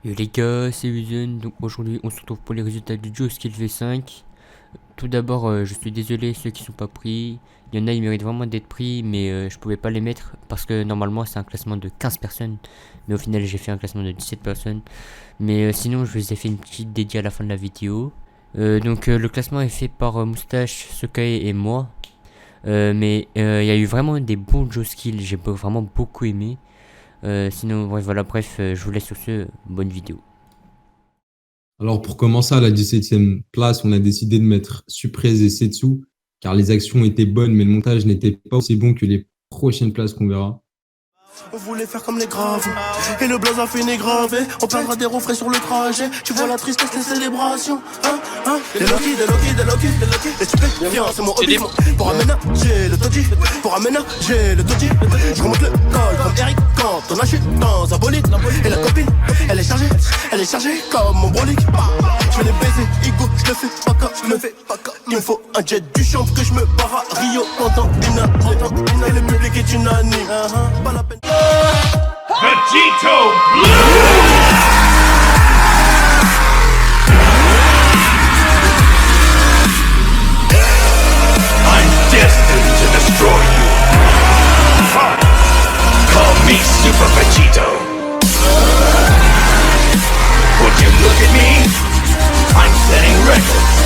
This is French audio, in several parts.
Et les gars, c'est Uzen, donc aujourd'hui on se retrouve pour les résultats du Duo Skill V5. Tout d'abord, je suis désolé ceux qui sont pas pris. Il y en a, ils méritent vraiment d'être pris, mais je pouvais pas les mettre parce que normalement c'est un classement de 15 personnes. Mais au final, j'ai fait un classement de 17 personnes. Mais sinon, je vous ai fait une petite dédiée à la fin de la vidéo. Le classement est fait par Moustache, Sokae et moi. Mais il y a eu vraiment des bons Duo Skills, j'ai vraiment beaucoup aimé. Sinon, ouais, voilà, bref, je vous laisse sur ce, bonne vidéo. Alors pour commencer à la 17e place, on a décidé de mettre Suprez et Setsu, car les actions étaient bonnes, mais le montage n'était pas aussi bon que les prochaines places qu'on verra. On voulait faire comme les graves, et le blaze a fini gravé. On plaindra des refrains sur le trajet. Tu vois la tristesse, les célébrations, Des Loki, les stupéfiants, c'est mon hobby. Pour aménager le taudis, je remonte le col comme Eric quand on achète dans un bolide. Et la copine, elle est chargée comme mon brolique. Je vais les baiser, Igo, je le fais pas cas, il me faut un jet du champ que je me barre à Rio pendant une heure. Et le public est unanime, pas la peine. Vegito Blue! I'm destined to destroy you. Call me Super Vegito. Would you look at me? I'm setting records.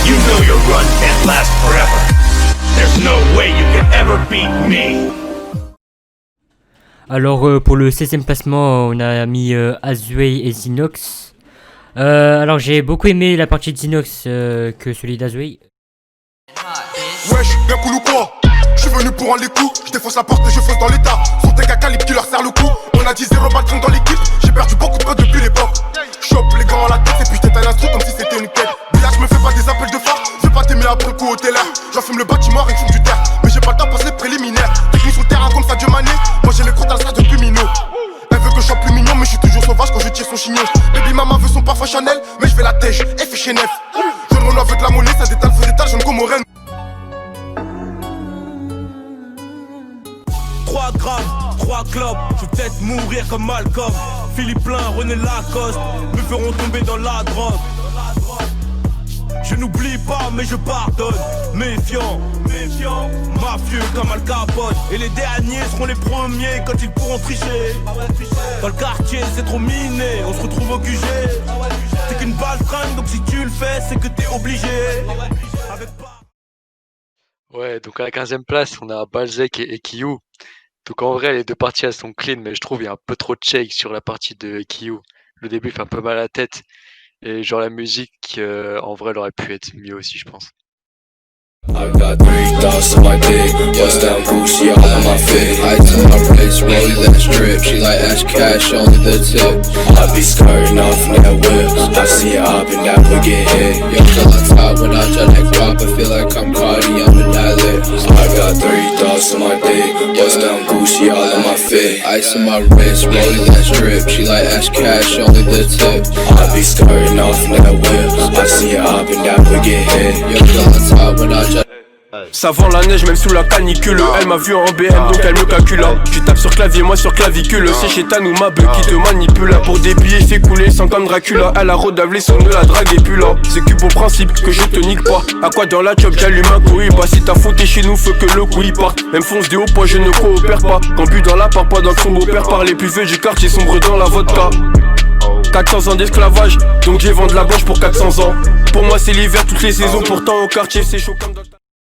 You know your run can't last forever. There's no way you can ever beat me. Alors pour le 16e placement, on a mis Azuei et Zinox. Alors j'ai beaucoup aimé la partie de Zinox que celui d'Azuei. Wesh, bien cool ou quoi? J'suis venu pour un les coups, j'défonce la porte et je fonce dans l'état. Son tech à calibre qui leur serre le coup. On a dit 0 patron dans l'équipe, j'ai perdu beaucoup de potes depuis l'époque. Chope les gants à la tête et puis j't'éteins l'instru comme si c'était une quête. Billard, j'me fais pas des appels de phare, j'vais pas t'aimer après le coup au télé. J'enfume le bâtiment et j'fume du terre, mais j'ai pas le temps pour les préliminaires. Technique sur le terrain comme ça Dieu Mané, moi j'ai les crottes à la depuis minot. Elle veut que je sois plus mignon, mais je suis toujours sauvage quand je tire son chignon. Baby mama veut son parfum Chanel, mais je fais la tèche, F chez Neuf. Je ne Renault avec de la monnaie, ça détale, feu d'étal, je ne comme Rennes. 3 grammes, 3 clopes, je vais peut-être mourir comme Malcolm. Philippe Lain, René Lacoste, me feront tomber dans la drogue. Je n'oublie pas mais je pardonne. Méfiant, mafieux comme Al Capone. Et les derniers seront les premiers quand ils pourront tricher. Dans le quartier c'est trop miné, on se retrouve au QG. C'est qu'une balle fringue, donc si tu le fais c'est que t'es obligé. Ouais, donc à la 15e place, on a Balzec et Kiyu. Donc en vrai, les deux parties elles sont clean, mais je trouve il y a un peu trop de shake sur la partie de Kiyu. Le début fait un peu mal à la tête. Et genre la musique, en vrai, elle aurait pu être mieux aussi, je pense. I got 3 thoughts on my dick, bust down Gucci all on my fit. I tell my wrist, rolling that strip. She like Ash Cash, only the tip. I be skirting off in that whip. I see her up and that would get hit. Yo, feel on top when I try like rock. I feel like I'm Cardi, I'm the dialect. I got 3 thoughts on my dick, bust down Gucci all on my fit. Ice on my wrist, rolling that strip. She like Ash Cash, only the tip. I be skirting off in that whip. I see her up and that would get hit. Yo, feel on top when I try. Ça vend la neige même sous la canicule. Elle m'a vu en BM donc elle me calcule. Tu tapes sur clavier, moi sur clavicule. C'est chez ou ma bug qui te manipule. Pour des billets fait couler sans comme Dracula. Elle a rodavelé son nœud, la drague et puis là. C'est que pour principe que je te nique pas. À quoi dans la chop j'allume un couille. Bah si t'as fauté chez nous, faut que le coup il parte. Même fonce des hauts poids, je ne coopère pas. Quand but dans la part, pas dans le combo père. Par les plus vieux du quartier sombre dans la vodka. 400 ans d'esclavage, donc j'ai vendu la blanche pour 400 ans. Pour moi c'est l'hiver toutes les saisons, pourtant au quartier c'est chaud comme dans...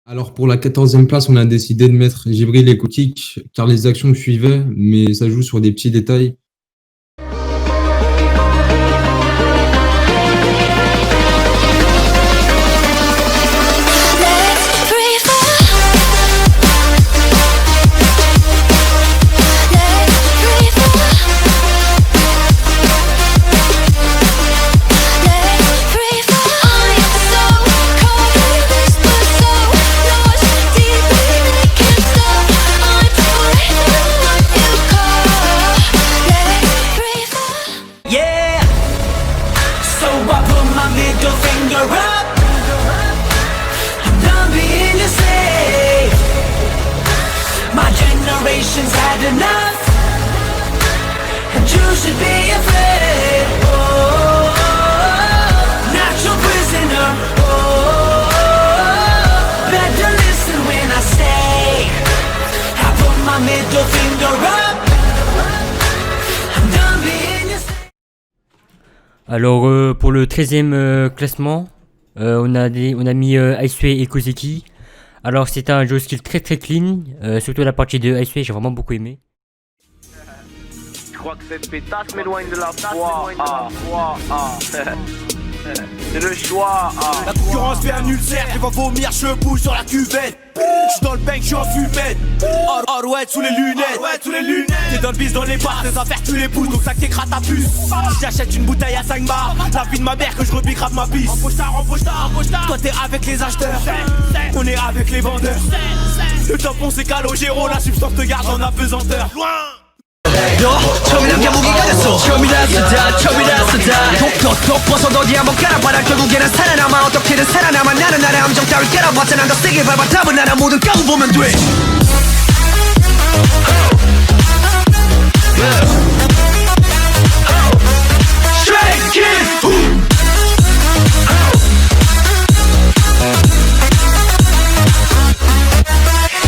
Alors pour la 14e place, on a décidé de mettre Jibril et Kotik, car les actions suivaient, mais ça joue sur des petits détails. Had enough, and you should be Alors pour le 13e classement, on a mis Iceway et Kozeki. Alors c'était un duo skill très très clean, surtout la partie de Iceway, j'ai vraiment beaucoup aimé. Je crois que cette pétasse m'éloigne de la foi. C'est le choix. La concurrence fait un ulcère, je vais vomir, je bouge sur la cuvette. J'suis dans le bank, j'suis en fumette. Oh ouais, sous les lunettes. T'es dans le bis, dans les bars, tes affaires tu les pousses, donc ça t'écrase ta puce. Si j'achète une bouteille à 5 bars, la vie de ma mère que je repique grave ma piste. Embauche tard. Toi t'es avec les acheteurs, on est avec les vendeurs. Le tampon c'est Calogero, la substance te garde en apesanteur. Loin. 너 처음이란 게 무기가 됐어 처음이라서 톡톡톡 벗어도 어디 한번 깔아봐라 결국에는 살아남아 어떻게든 살아남아 나는 나의 함정 따위 깨라봤자 난 더 세게 밟아 답은 나라 모든 까고 보면 돼 Straight Kid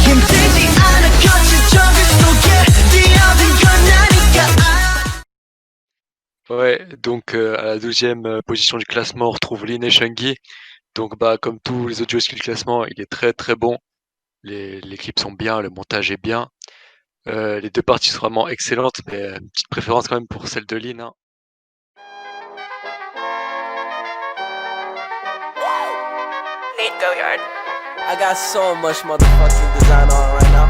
힘들지 않아 거친 적을 속에 Ouais, donc à la 12e position du classement, on retrouve Lin et Shungi. Donc bah comme tous les autres duos du classement, il est très très bon. Les clips sont bien, le montage est bien. Les deux parties sont vraiment excellentes, mais une petite préférence quand même pour celle de Lin. Hein. I got so much motherfucking design on right now.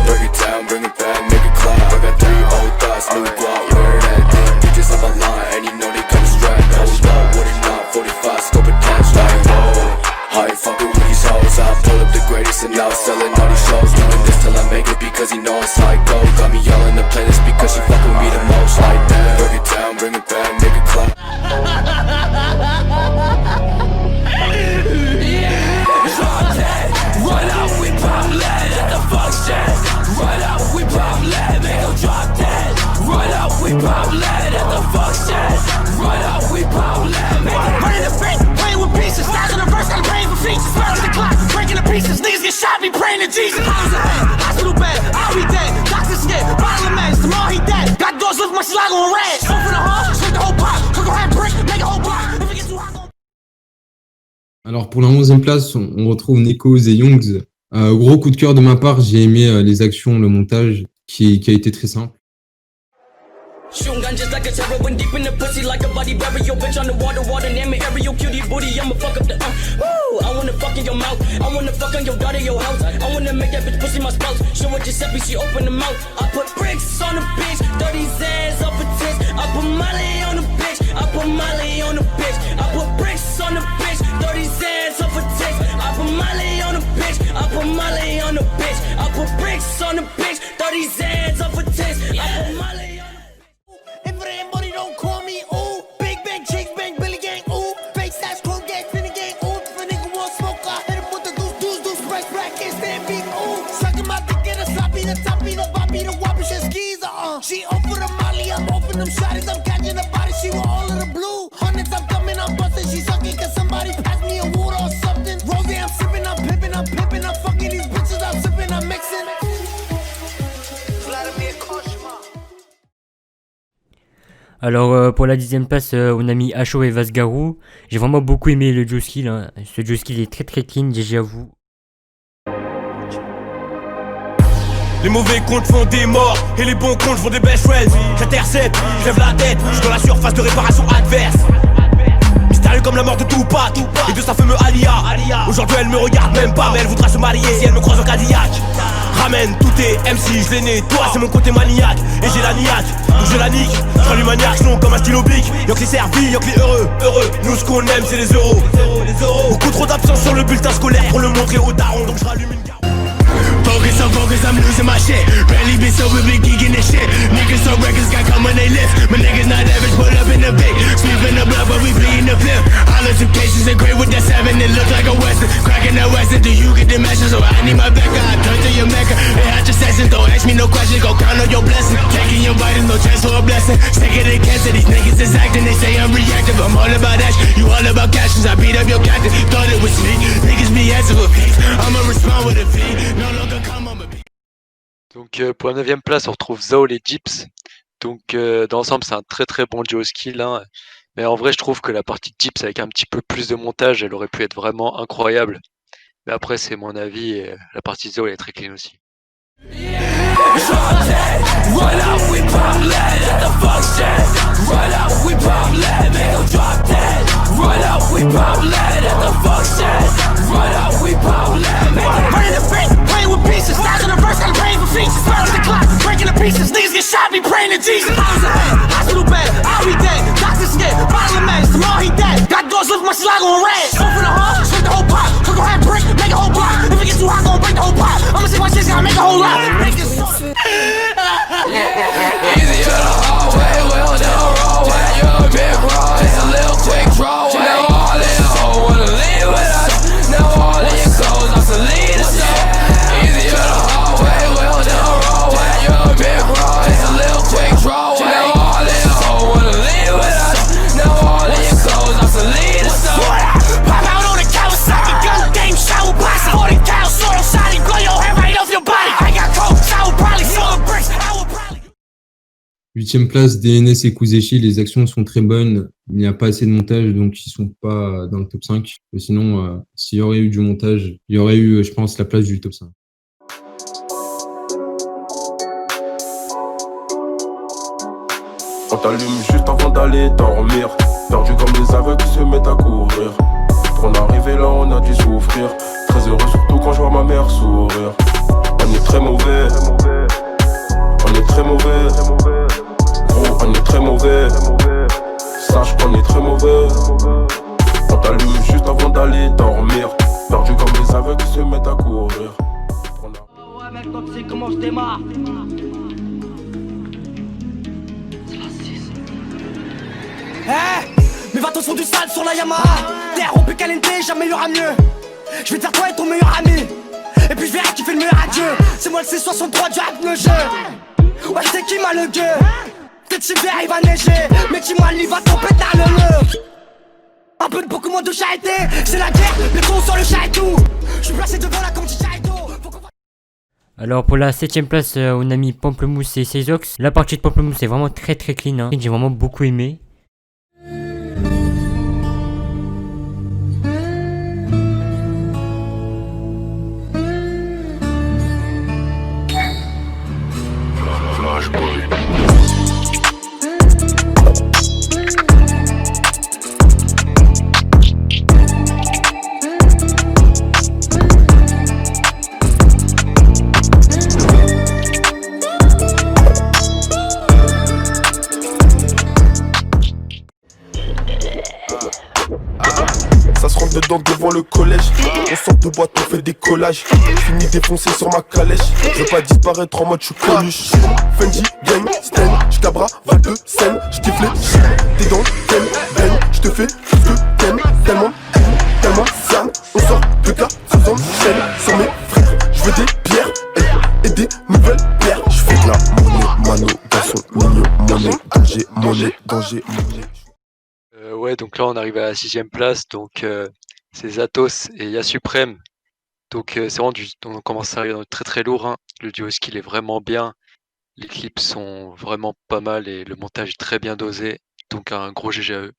Break it down, bring it back, make it clap. I got 3 old thoughts, new guap. Where that damn bitches on my line, and you know they come strapped. Hold up, what it not, 45, scope it down, like whoa. I ain't fucking with these hoes, I pull up the greatest and now selling all these shows. Doing this till I make it because he know it's like go. Got me yelling the playlist because she fucking me the most, like damn. Break it down, bring it back, make it clap. Run out, we pop lead at the function. Run out, we pop lead, make them drop dead. Run out, we pop lead at the function. Run out, we pop lead, make them burn in the face, playing with pieces. Styles in the verse, got praying for features. Burning the clock, breaking the pieces. Niggas get shot, me praying to Jesus. Hospital bed, I'll be dead. Doctor scared, bottle of meds, tomorrow he dead. Got doors lift my slide on red. Go for the hall, swing the whole pop. Cook a hand brick, make a whole block. If it gets too hot, Alors pour la 11e place, on retrouve Nekos et Youngs. Gros coup de cœur de ma part, j'ai aimé les actions, le montage qui a été très simple. Shungan just like a terror when deep in the pussy like a body bury your bitch on the water name it aerial cutie booty I'ma fuck up the woo I wanna fuck in your mouth I wanna fuck on your daughter your house I wanna make that bitch pussy my spouse show her Giuseppe she open the mouth I put bricks on the bitch 30 Zans up a tits I put Molly on the bitch I put Molly on the bitch I put bricks on the bitch 30 Zans up a tits I put Molly on the bitch I put Molly on the bitch I put bricks on the bitch 30 Zans up a tits I put Molly on if it ain't money, don't call me, ooh. Big bang, chicks bang, Billy gang, ooh. Fake stash, chrome gang, spinning gang, ooh. If a nigga want smoke, I hit him with the deuce, price bracket, stand beat, ooh. Sucking my dick in a sloppy, the toppy, the boppy, the whoppy, shit skis, She over the molly, I'm off them shotties, I'm catching the body, she want all of the blue. Hundreds, I'm coming, I'm busting, she sucking, cause somebody pass me a water or something. Rosie, I'm sipping, I'm pimping, I'm fucking these bitches, I'm sipping, I'm mixing. Alors pour la 10e place, on a mis Acho et Vasgarou. J'ai vraiment beaucoup aimé le duo skill. Hein. Ce duo skill est très très clean, j'avoue. Les mauvais comptes font des morts et les bons comptes font des best friends. J'intercepte, je lève la tête, je suis dans la surface de réparation adverse. Mystérieux comme la mort de Tupac et de sa fameuse Alia. Aujourd'hui elle me regarde même pas mais elle voudra se marier si elle me croise en Cadillac. Ramène tout tes MC, je les nettoie, c'est mon côté maniaque. Et j'ai la niaque, donc je la nique. Je rallume maniaque, non comme un stylo bic. Y'a que les servis, y'a que les heureux. Nous ce qu'on aime c'est les euros. Beaucoup trop d'absence sur le bulletin scolaire pour le montrer aux darons, donc je rallume une garde. Focus, I'm losing my shit. Barely been sober, been geeking this shit. Niggas so records got come when they lift. My niggas not average, pull up in the big. Sweeping the blood, but we bleeding the flip. All of two cases are great with that 7, it look like a western. Cracking that western, do you get the message? So I need my back, I turn to your mecca. Hey, had your session, don't ask me no question, go count on your blessing. Taking your vitamins, no chance for a blessing. Sick of the cancer, these niggas is acting, they say I'm reactive. I'm all about action, you all about cashes. I beat up your captain, thought it was me. Niggas be asking for peace, I'ma respond with a fee. No longer come on. Donc pour la 9e place, on retrouve Zao et Gyps. Donc, dans l'ensemble, c'est un très très bon duo skill, hein. Mais en vrai, je trouve que la partie de Tips avec un petit peu plus de montage, elle aurait pu être vraiment incroyable. Mais après, c'est mon avis et la partie Zo, elle est très clean aussi. Run up, we pop lead at the function. Run up, we pop lead, make them drop dead. Run up, we pop lead at the function. Run up, we pop lead, make them burn in the face, playing with pieces. Styles in the verse, got a brain for features. Burn the clock, breaking the pieces. Niggas get shot, be praying to Jesus. I was ahead, hospital bed, I'll be dead. Doctor scared, bottle of meds, tomorrow he dead. Got doors, lift my slide on red. Go for the hall, swing the whole pot. Cook a hand brick, make a whole block. If it gets too hot, gon' break the whole pot. I'ma see my shit, gotta make a whole lot. Make this Easy on the hallway, well down roadway. You're a big raw, it's a little quick drawaway. Now all in the hole wanna leave with us. Now all of your clothes off to lead us up. Easy on the hallway, well down roadway. You're a big raw, it's a little quick drawaway. Now all in the hole wanna leave with us. Now all of your clothes off to lead us up. pop out on a Kawasaki, gun game, shower posse. 40 cal, soil shiny, blow your hair right off your body. I got coke, shower probably, soil bricks, I will probably. 8e place, DNS et Kuzeshi, les actions sont très bonnes. Il n'y a pas assez de montage, donc ils sont pas dans le top 5. Mais sinon, s'il y aurait eu du montage, il y aurait eu, je pense, la place du top 5. On t'allume juste avant d'aller dormir. Perdu comme les aveugles qui se mettent à courir. Pour en arriver là, on a dû souffrir. Très heureux surtout quand je vois ma mère sourire. On est très mauvais. On est très mauvais. Gros, on est très mauvais. Sache qu'on est très mauvais. On t'allume juste avant d'aller dormir. Perdu comme les aveugles qui se mettent à courir. Ouais mec, toi tu sais comment je démarre. Mes vatos sont du sale sur la Yamaha. Terre on peut caliente, jamais y'aura mieux. Je vais te faire toi et ton meilleur ami. Et puis je verrai qui fait le meilleur adieu. C'est moi le C63 du rap le jeu. Ouais c'est qui m'a le gueux. Peut-être l'hiver il va neiger. Mais dis-moi il va tomber dans le mur. Un peu de beaucoup moins de charité. C'est la guerre, les cons sur le chat et tout. Je suis placé devant la comme Chicharito. Alors pour la 7ème place, on a mis Pamplemousse et Seizox. La partie de Pamplemousse est vraiment très très clean, hein. J'ai vraiment beaucoup aimé. Ça se rentre dedans devant le collège. On sort de boîte, on fait des collages. Fini défoncé sur ma calèche. Je veux pas disparaître en mode je suis connu. Fendi, gang, Sten, j'cabra, Val de Seine. J'kiffe les t'es dans le thème, ben. J'te fais tout ce que t'aimes. Tellement cerne. On sort de cas, faisant chaîne. Sur mes frères, j'veux des pierres et des nouvelles pierres. J'fais de la monnaie, mano, garçon mignon, monnaie, danger, monnaie, danger, monnaie. Ouais, donc là on arrive à la 6ème place, donc c'est Zatos et Yasupreme. Donc c'est vraiment on commence à arriver dans le très très lourd, hein. Le duo skill est vraiment bien, les clips sont vraiment pas mal et le montage est très bien dosé, donc un gros GG à eux.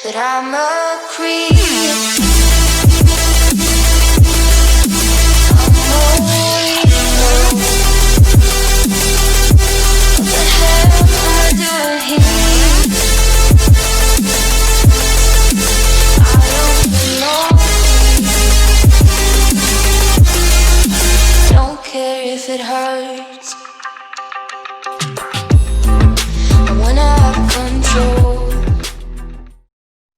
But I'm a creep. It hurts. I wanna have control.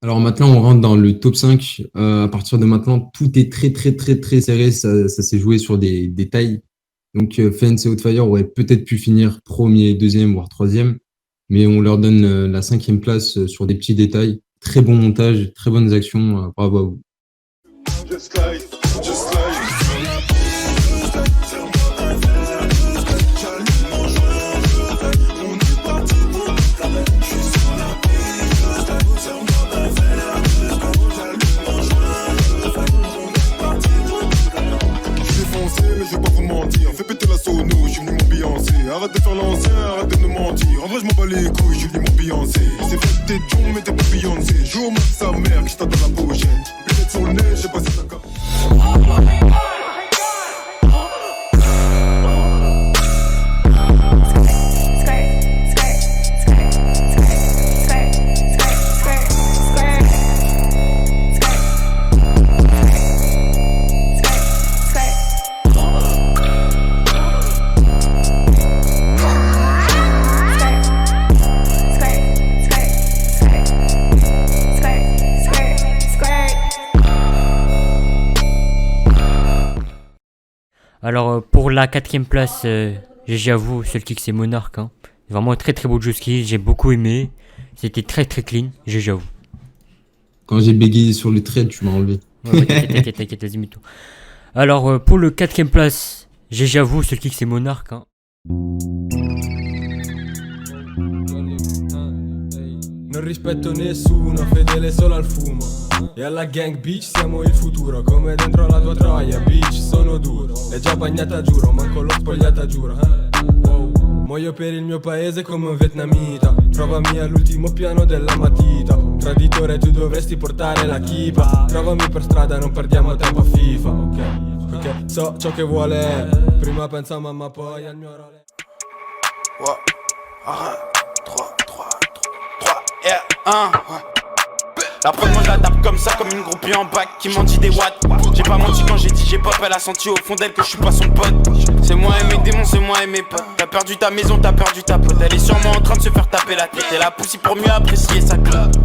Alors maintenant, on rentre dans le top 5. À partir de maintenant, tout est très très très très serré. Ça s'est joué sur des détails. Donc Fence et Outfire auraient peut-être pu finir premier, deuxième, voire troisième, mais on leur donne la 5e place sur des petits détails. Très bon montage, très bonnes actions, bravo à vous. Mais je vais pas vous mentir, fais péter la sono, je suis venu m'ambiancer. Arrête de faire l'ancien, arrête de nous mentir. En vrai, je m'en bats les couilles, je suis venu m'ambiancer. C'est fait tes jons, mais t'es pas Beyoncé. Joue au max sa mère, qui t'attend la pochette. Lunettes sur le nez, je sais pas si t'as capté. Alors pour la 4e place, j'avoue, seul kick c'est Monarch. Hein. Vraiment un très très beau jeu skill, j'ai beaucoup aimé. C'était très très clean, j'avoue. Quand j'ai bégayé sur le trade, tu m'as enlevé. Ouais, t'inquiète, vas-y, mets-toi. Alors pour le 4e place, j'avoue, seul kick c'est Monarch. Hein. Non rispetto nessuno, fedele solo al fumo. E alla gang bitch siamo il futuro, come dentro la tua troia, bitch sono duro. È già bagnata giuro, manco l'ho spogliata giuro. Wow. Muoio per il mio paese come un vietnamita. Trovami all'ultimo piano della matita. Traditore tu dovresti portare la kippa. Trovami per strada, non perdiamo tempo a FIFA. Ok, so ciò che vuole. Prima pensa a mamma, poi al mio role. 1. La prod moi je la tape comme ça, comme une groupie en bac qui m'en dit des watts. J'ai pas menti quand j'ai dit j'ai pop, elle a senti au fond d'elle que je suis pas son pote. C'est moi et mes démons, c'est moi et mes potes. T'as perdu ta maison, t'as perdu ta pote. Elle est sûrement en train de se faire taper la tête. Elle a poussé pour mieux apprécier sa clope.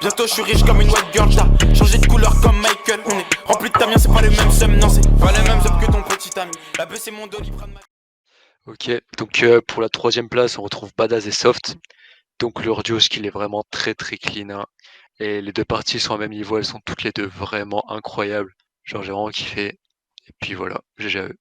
Bientôt je suis riche comme une white girl. T'as changé de couleur comme Michael. On est rempli de ta c'est pas le même somme. Non c'est pas le même somme que ton petit ami. La bœuf c'est mon doliprane. Ok, donc pour la 3e place on retrouve Badass et Soft. Donc leur duo skill est vraiment très très clean. Hein. Et les deux parties sont au même niveau, elles sont toutes les deux vraiment incroyables. Genre j'ai vraiment kiffé. Et puis voilà, GG à eux.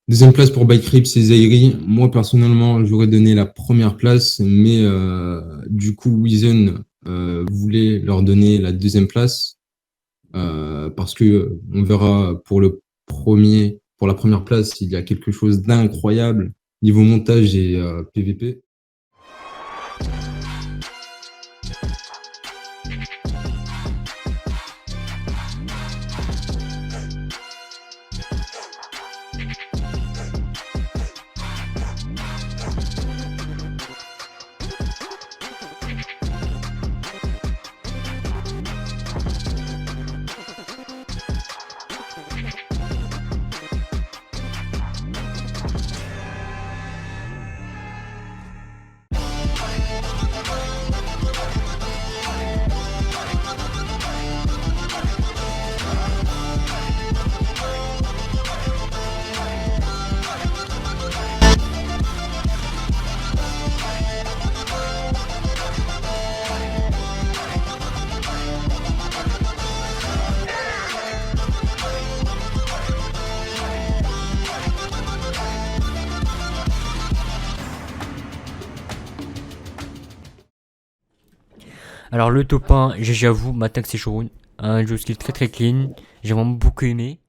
Deuxième place pour Bike Rips et Zairi. Moi, personnellement, j'aurais donné la première place, mais du coup, Wizen voulait leur donner la deuxième place parce que on verra pour la première place, il y a quelque chose d'incroyable niveau montage et PVP. Alors le top 1, j'avoue, ma tag c'est Shorun. Un jeu skill très clean, j'ai vraiment beaucoup aimé.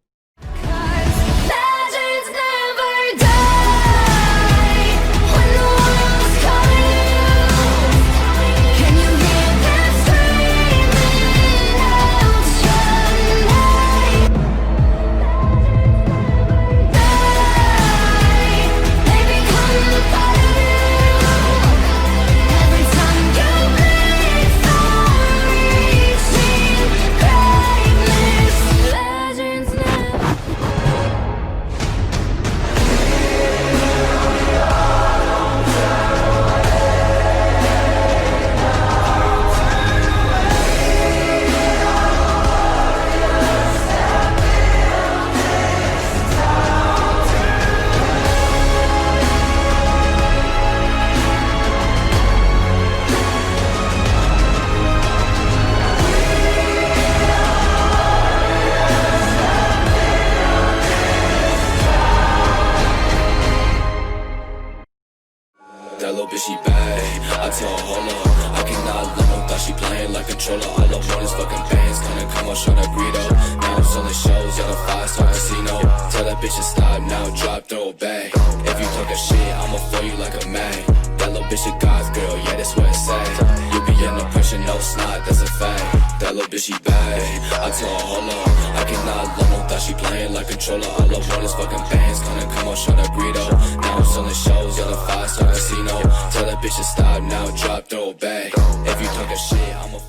That little bitch, she bad. I tell her, hold up, I cannot love her. Thought she playing like controller. All I want is fucking bands. Gonna come on, show that Greedo. Now I'm selling shows at a 5-star casino. Tell that bitch to stop now, drop, throw it back. If you talk a shit, I'ma throw you like a mag. That little bitch a goth girl, yeah, that's what it say. You be under pressure, no snot, that's a fact. That little bitch, she bad. I tell her, hold up, I cannot love her. Thought she playing like controller. All I want is fucking bands. Gonna come on, show that Greedo. Now I'm selling shows at a 5-star casino. Tell that bitch to stop now, drop, throw it back. If you talk a shit, I'ma